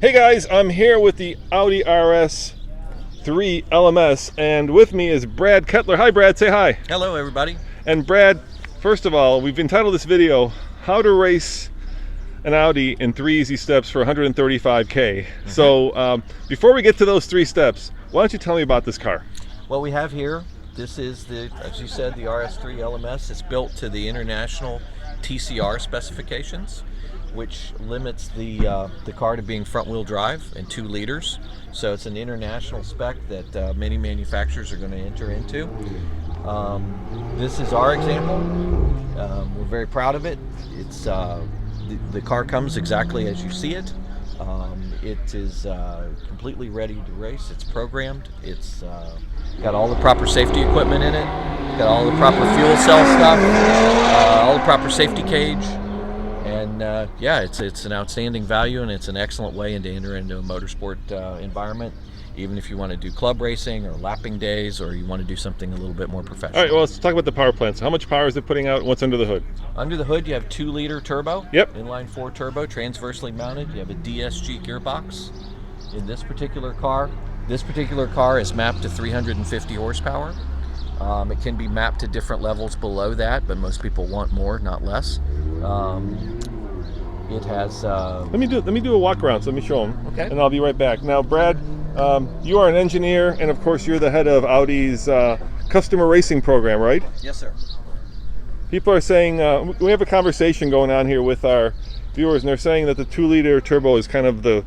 Hey guys, I'm here with the Audi RS3 LMS, and with me is Brad Kettler. Hi Brad, say hi. Hello everybody. And Brad, first of all, we've entitled this video, How to Race an Audi in 3 Easy Steps for 135K. So before we get to those 3 steps, why don't you tell me about this car? What we have here, this is as you said, the RS3 LMS. It's built to the international TCR specifications, which limits the car to being front-wheel drive and 2 liters. So it's an international spec that many manufacturers are going to enter into. This is our example. We're very proud of it. It's the car comes exactly as you see it. It is completely ready to race. It's programmed. It's got all the proper safety equipment in it. Got all the proper fuel cell stuff. All the proper safety cage. And yeah, it's an outstanding value, and it's an excellent way to enter into a motorsport environment, even if you want to do club racing or lapping days, or you want to do something a little bit more professional. All right, well, let's talk about the power plant. So how much power is it putting out, and what's under the hood? Under the hood, you have 2-liter turbo. Yep. Inline 4 turbo, transversely mounted. You have a DSG gearbox. In this particular car is mapped to 350 horsepower. It can be mapped to different levels below that, but most people want more, not less. It has. Let me do a walk around. So let me show them. Okay. And I'll be right back. Now, Brad, you are an engineer, and of course, you're the head of Audi's customer racing program, right? Yes, sir. People are saying we have a conversation going on here with our viewers, and they're saying that the 2-liter turbo is kind of the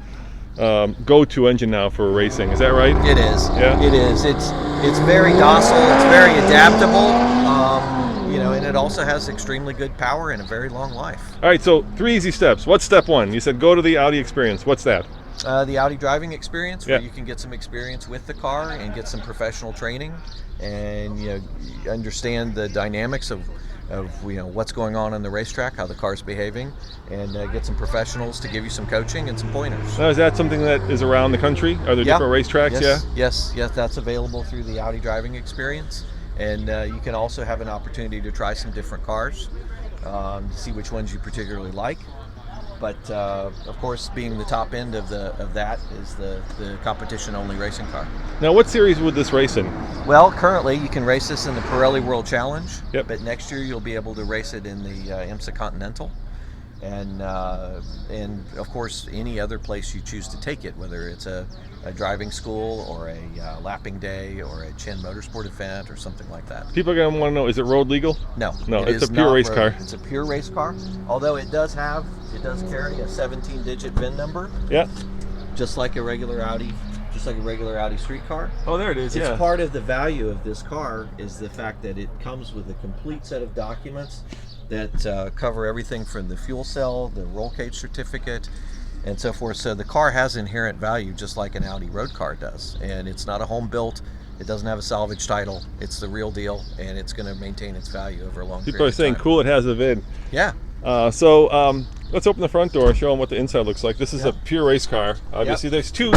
go-to engine now for racing. Is that right? It is. Yeah. It is. It's very docile. It's very adaptable. And it also has extremely good power and a very long life. All right. So 3 easy steps. What's step 1? You said go to the Audi experience. What's that? The Audi driving experience, where Yeah. you can get some experience with the car and get some professional training, and you understand the dynamics of what's going on the racetrack, how the car's behaving, and get some professionals to give you some coaching and some pointers. Now, is that something that is around the country? Are there different racetracks? Yes, that's available through the Audi driving experience, and you can also have an opportunity to try some different cars, to see which ones you particularly like. But of course, being the top end of that is the competition-only racing car. Now, what series would this race in? Well, currently you can race this in the Pirelli World Challenge. Yep. But next year you'll be able to race it in the IMSA Continental, and of course any other place you choose to take it, whether it's a driving school or a lapping day or a Chin Motorsport event or something like that. People are going to want to know: is it road legal? No, it's a pure race car. It's a pure race car. Although it does carry a 17-digit VIN number. Yeah. Just like a regular Audi street car. Oh, there it is. It's part of the value of this car is the fact that it comes with a complete set of documents that cover everything from the fuel cell, the roll cage certificate, and so forth. So the car has inherent value, just like an Audi road car does. And it's not a home built. It doesn't have a salvage title. It's the real deal, and it's going to maintain its value over a long period of time. People are saying, cool, it has a VIN. Yeah. So let's open the front door and show them what the inside looks like. This is a pure race car. Obviously, there's 2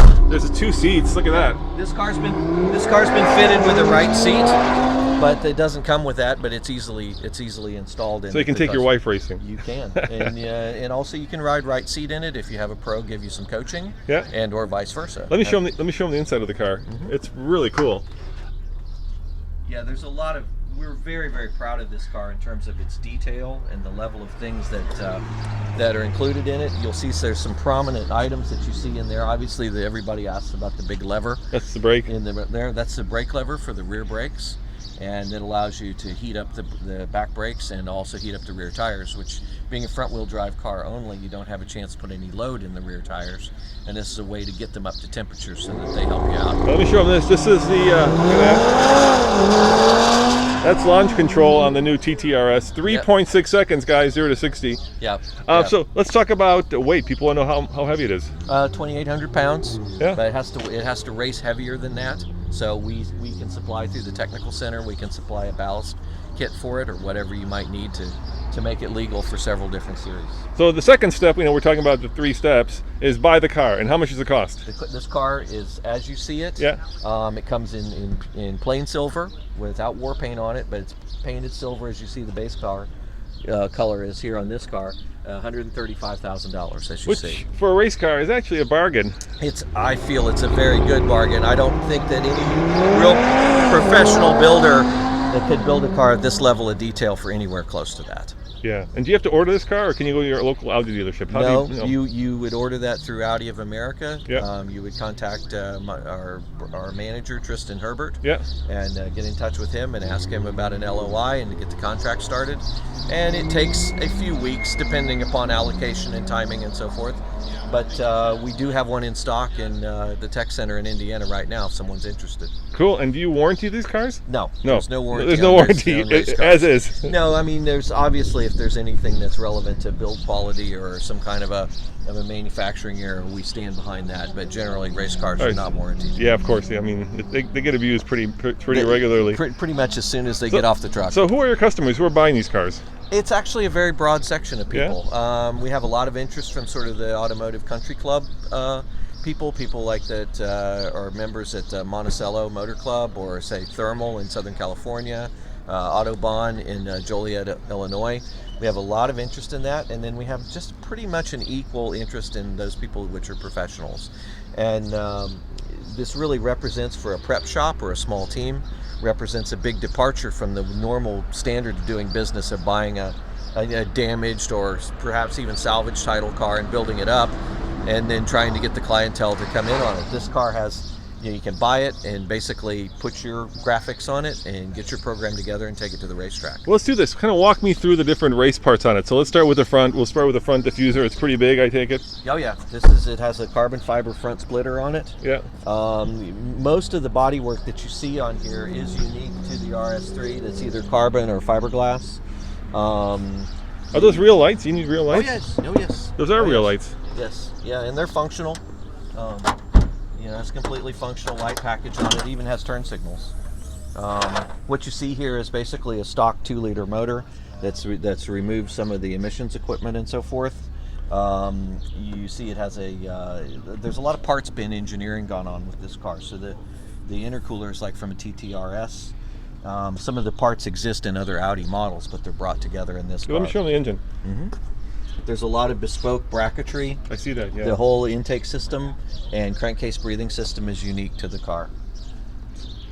seats. Look at that. This car's been fitted with a right seat, but it doesn't come with that. But it's easily installed in. So you can take your wife racing. You can, and also you can ride right seat in it if you have a pro give you some coaching. Yeah. And or vice versa. Let me show them the inside of the car. It's really cool. Yeah, there's a lot of. We're very, very proud of this car in terms of its detail and the level of things that are included in it. You'll see there's some prominent items that you see in there. Obviously, everybody asks about the big lever. That's the brake. That's the brake lever for the rear brakes, and it allows you to heat up the back brakes and also heat up the rear tires, which, being a front-wheel drive car only, you don't have a chance to put any load in the rear tires, and this is a way to get them up to temperature so that they help you out. Let me show them this. This is the that's launch control on the new TTRS. 3.6 seconds, guys, 0 to 60. Yeah. So let's talk about weight. People want to know how heavy it is. 2,800 pounds. Yeah. But it has to race heavier than that. So we can supply through the technical center. We can supply a ballast kit for it, or whatever you might need to make it legal for several different series. So the second step, we're talking about the 3 steps, is buy the car. And how much does it cost? This car is as you see it. Yeah. It comes in plain silver without war paint on it, but it's painted silver as you see the base car color is here on this car. $135,000, as you Which, see. for a race car, is actually a bargain. I feel it's a very good bargain. I don't think that any real professional builder that could build a car at this level of detail for anywhere close to that. Yeah. And do you have to order this car, or can you go to your local Audi dealership? No, Do you know? you would order that through Audi of America. Yeah. You would contact our manager, Tristan Herbert, Yeah. and get in touch with him and ask him about an LOI and to get the contract started. And it takes a few weeks depending upon allocation and timing and so forth. But we do have one in stock in the tech center in Indiana right now if someone's interested. Cool. And do you warranty these cars? No, No. there's no warranty. There's no warranty, on race cars. as is. No, I mean, there's obviously, if there's anything that's relevant to build quality or some kind of a manufacturing error, we stand behind that. But generally, race cars are not warranted. Yeah, of course. Yeah, I mean, they get abused pretty regularly. Pretty much as soon as they get off the truck. So who are your customers? Who are buying these cars? It's actually a very broad section of people. Yeah. We have a lot of interest from sort of the automotive country club people like that are members at Monticello Motor Club, or say Thermal in Southern California, Autobahn in Joliet, Illinois. We have a lot of interest in that, and then we have just pretty much an equal interest in those people which are professionals. And this really represents, for a prep shop or a small team, represents a big departure from the normal standard of doing business of buying a damaged or perhaps even salvaged title car and building it up and then trying to get the clientele to come in on it. This car has, you can buy it and basically put your graphics on it and get your program together and take it to the racetrack. Well, let's do this. Kind of walk me through the different race parts on it. So let's start with the front. We'll start with the front diffuser. It's pretty big, I take it. Oh yeah, it has a carbon fiber front splitter on it. Yeah. Most of the bodywork that you see on here is unique to the RS3. That's either carbon or fiberglass. Are those real lights? You need real lights? Oh yes. Those are real lights. Yes. Yeah, and they're functional. It's completely functional light package on it. It even has turn signals. What you see here is basically a stock 2-liter motor that's removed some of the emissions equipment and so forth. You see it has there's a lot of parts bin engineering gone on with this car. So the intercooler is like from a TTRS. Some of the parts exist in other Audi models, but they're brought together in this car. Let me show them the engine. There's a lot of bespoke bracketry. I see that, yeah. The whole intake system and crankcase breathing system is unique to the car.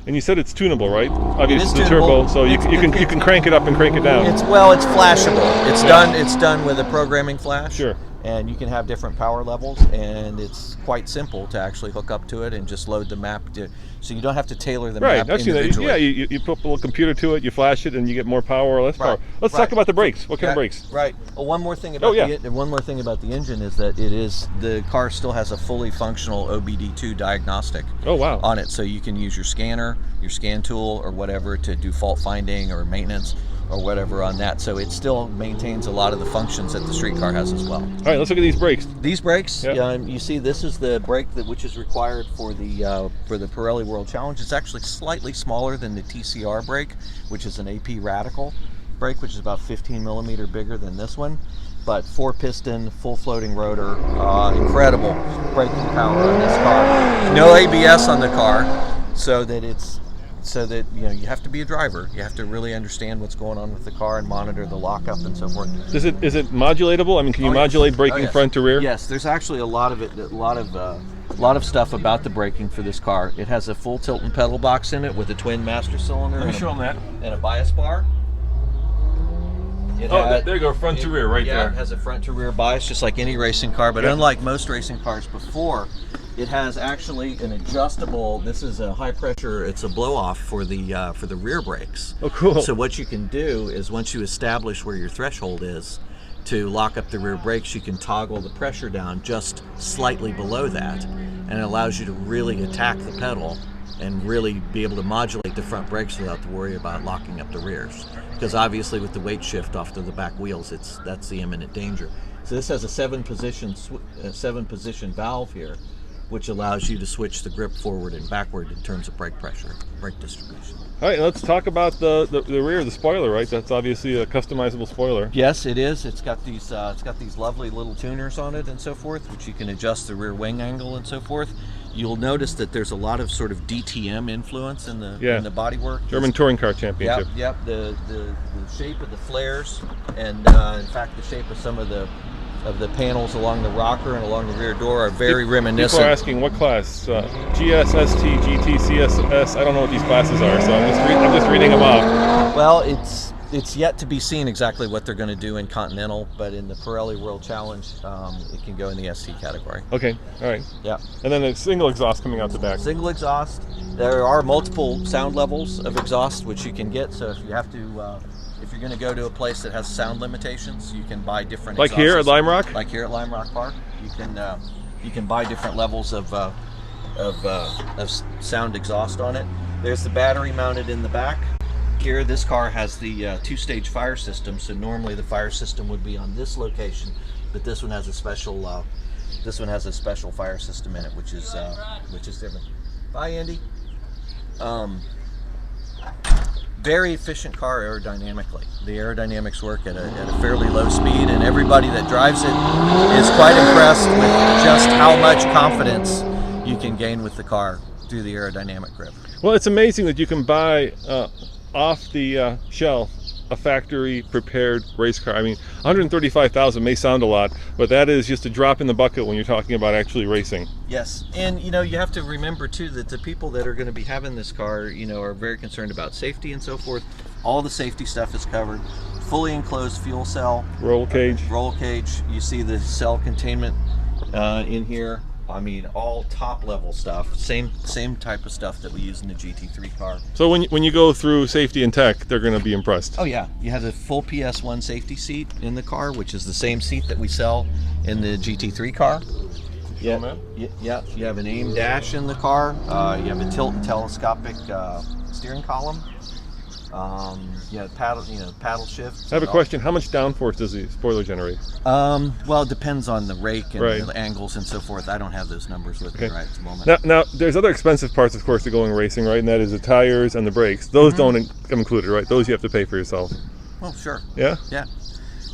And you said it's tunable, right? Obviously, is it's the tunable. turbo, so you can crank it up and crank it down. It's flashable. It's done with a programming flash. Sure. And you can have different power levels, and it's quite simple to actually hook up to it and just load the map so you don't have to tailor the map I've seen that. individually. Yeah, you put a little computer to it, you flash it, and you get more power or less power. Let's talk about the brakes. What kind of brakes? Right. Well, one more thing about the engine is that the car still has a fully functional OBD2 diagnostic. Oh wow. On it, so you can use your scanner, your scan tool, or whatever to do fault finding or maintenance or whatever on that. So it still maintains a lot of the functions that the street car has as well. All right, let's look at these brakes. These brakes, you see, this is the brake which is required for the Pirelli World Challenge. It's actually slightly smaller than the TCR brake, which is an AP Radical brake, which is about 15 millimeter bigger than this one. But 4-piston, full floating rotor, incredible braking power on this car. No ABS on the car, so that you have to be a driver. You have to really understand what's going on with the car and monitor the lockup and so forth. Is it modulatable? I mean, can you modulate braking front to rear? Yes, there's actually a lot of stuff about the braking for this car. It has a full tilt and pedal box in it with a twin master cylinder. Let me show them that. And a bias bar. There you go, front to rear, right there. Yeah, it has a front to rear bias, just like any racing car. But unlike most racing cars before, it has actually an adjustable. This is a high pressure. It's a blow off for the rear brakes. Oh, cool. So what you can do is, once you establish where your threshold is to lock up the rear brakes, you can toggle the pressure down just slightly below that, and it allows you to really attack the pedal and really be able to modulate the front brakes without to worry about locking up the rears. Because obviously with the weight shift off to the back wheels, that's the imminent danger. So this has a seven position valve here, which allows you to switch the grip forward and backward in terms of brake pressure, brake distribution. All right, let's talk about the rear, the spoiler, right? That's obviously a customizable spoiler. Yes, it is. It's got these lovely little tuners on it and so forth, which you can adjust the rear wing angle and so forth. You'll notice that there's a lot of sort of DTM influence in the bodywork. German Touring Car Championship. Yep. The shape of the flares, and in fact, the shape of some of the panels along the rocker and along the rear door are very reminiscent. People are asking what class? GS, ST, GT, CSS. I don't know what these classes are, so I'm just reading them off. Well, it's yet to be seen exactly what they're going to do in Continental, but in the Pirelli World Challenge, it can go in the ST category. Okay, all right. Yeah. And then the single exhaust coming out the back. Single exhaust. There are multiple sound levels of exhaust which you can get. So if you have to, if you're going to go to a place that has sound limitations, you can buy different. Like here at Lime Rock. Like here at Lime Rock Park, you can buy different levels of sound exhaust on it. There's the battery mounted in the back. Here, this car has the two-stage fire system, so normally the fire system would be on this location, but this one has a special fire system in it, which is different. Bye, Andy. Very efficient car aerodynamically. The aerodynamics work at a fairly low speed, and everybody that drives it is quite impressed with just how much confidence you can gain with the car through the aerodynamic grip. Well, it's amazing that you can buy off the shelf a factory prepared race car. I mean, 135,000 may sound a lot, but that is just a drop in the bucket when you're talking about actually racing. Yes, and you have to remember too that the people that are going to be having this car, are very concerned about safety and so forth. All the safety stuff is covered. Fully enclosed fuel cell. Roll cage. Roll cage. You see the cell containment in here. I mean, all top level stuff. Same type of stuff that we use in the GT3 car. So when you go through safety and tech, they're going to be impressed. Oh yeah, you have the full PS1 safety seat in the car, which is the same seat that we sell in the GT3 car. Yeah. You have an aim dash in the car. You have a tilt and telescopic steering column. Paddle shift. I have a question. How much downforce does the spoiler generate? Well, it depends on the rake and the angles and so forth. I don't have those numbers with me right at the moment. Now, there's other expensive parts, of course, to going racing, right? And that is the tires and the brakes. Those don't come included, right? Those you have to pay for yourself. Oh, sure. Yeah? Yeah.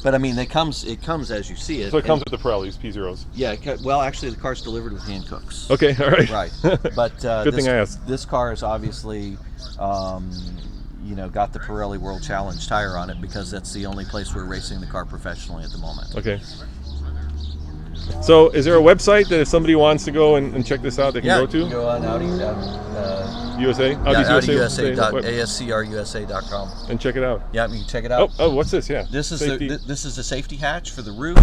But I mean, it comes as you see it. So it comes with the Pirellis, P0s. Yeah. Well, actually, the car's delivered with hand cooks. Okay. All right. Right. But Good thing I asked. This car is obviously, got the Pirelli World Challenge tire on it because that's the only place we're racing the car professionally at the moment. Okay. So, is there a website that if somebody wants to go and check this out, they can go to? You can go on Audi USA? AudiUSA.com. And check it out. Yeah, you can check it out. Oh, what's this? Yeah. This is a safety hatch for the roof.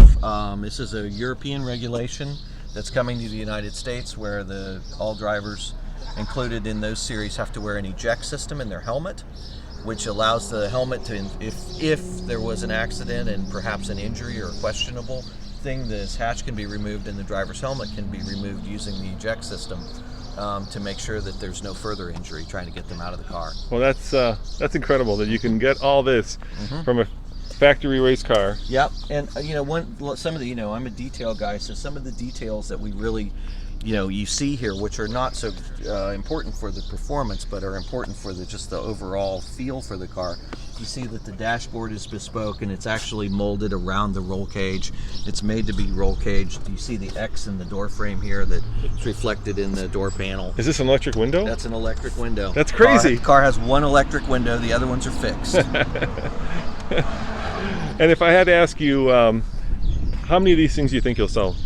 This is a European regulation that's coming to the United States where all drivers included in those series have to wear an eject system in their helmet, which allows the helmet to, if there was an accident and perhaps an injury or a questionable thing, this hatch can be removed and the driver's helmet can be removed using the eject system to make sure that there's no further injury trying to get them out of the car. Well, that's incredible that you can get all this from a factory race car. Yep, and some of the I'm a detail guy, so some of the details that we really you see here, which are not so important for the performance, but are important for just the overall feel for the car. You see that the dashboard is bespoke, and it's actually molded around the roll cage. It's made to be roll caged. You see the X in the door frame here that's reflected in the door panel. Is this an electric window? That's an electric window. That's crazy. The car has one electric window. The other ones are fixed. And if I had to ask you, how many of these things do you think you'll sell?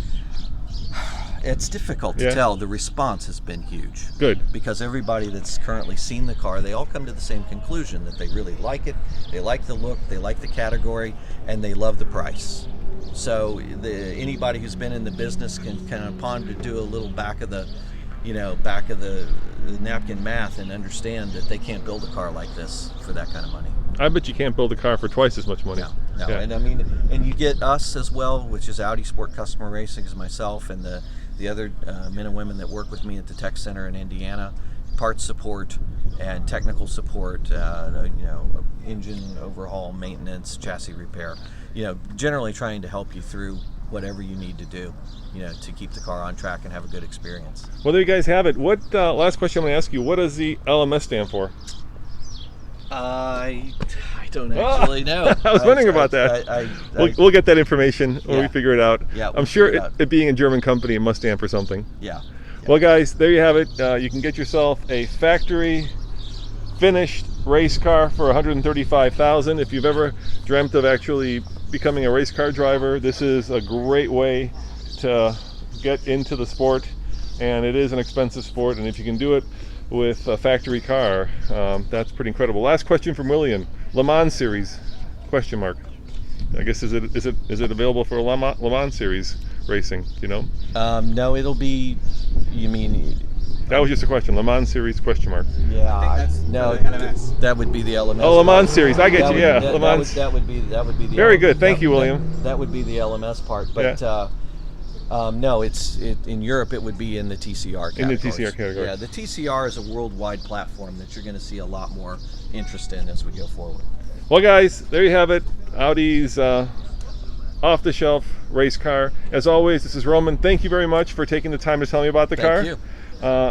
It's difficult to tell. The response has been huge. Good. Because everybody that's currently seen the car, they all come to the same conclusion that they really like it, they like the look, they like the category, and they love the price. So anybody who's been in the business can kind of ponder to do a little back of the napkin math and understand that they can't build a car like this for that kind of money. I bet you can't build a car for twice as much money. No. Yeah. And I mean, and you get us as well, which is Audi Sport Customer Racing, is myself and the other men and women that work with me at the tech center in Indiana, parts support and technical support, engine overhaul, maintenance, chassis repair, generally trying to help you through whatever you need to do, to keep the car on track and have a good experience. Well, there you guys have it. What last question I'm going to ask you, what does the LMS stand for? I don't actually know. I was wondering about that. We'll get that information when we figure it out. Yeah, I'm sure it being a German company, it must stand for something. Yeah. Well, guys, there you have it. You can get yourself a factory finished race car for $135,000. If you've ever dreamt of actually becoming a race car driver, this is a great way to get into the sport, and it is an expensive sport, and if you can do it with a factory car, that's pretty incredible. Last question from William. Le Mans series, question mark. I guess is it available for Le Mans series racing, do you know? No, it'll be, you mean, that was just a question. Le Mans series, question mark. yeah, no, LMS. that would be the LMS. Oh, Le Mans series, I get That you, would- yeah. that- Le that Mans. would be the Very good. Thank you, that- William. That would be the LMS part, but no, in Europe it would be in the TCR category. In the TCR category. Yeah, the TCR is a worldwide platform that you're going to see a lot more interest in as we go forward. Well, guys, there you have it. Audi's off-the-shelf race car. As always, this is Roman. Thank you very much for taking the time to tell me about the car. Thank you.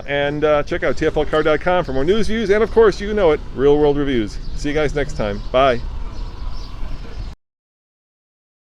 And check out tflcar.com for more news, views, and of course, you know it, real-world reviews. See you guys next time. Bye.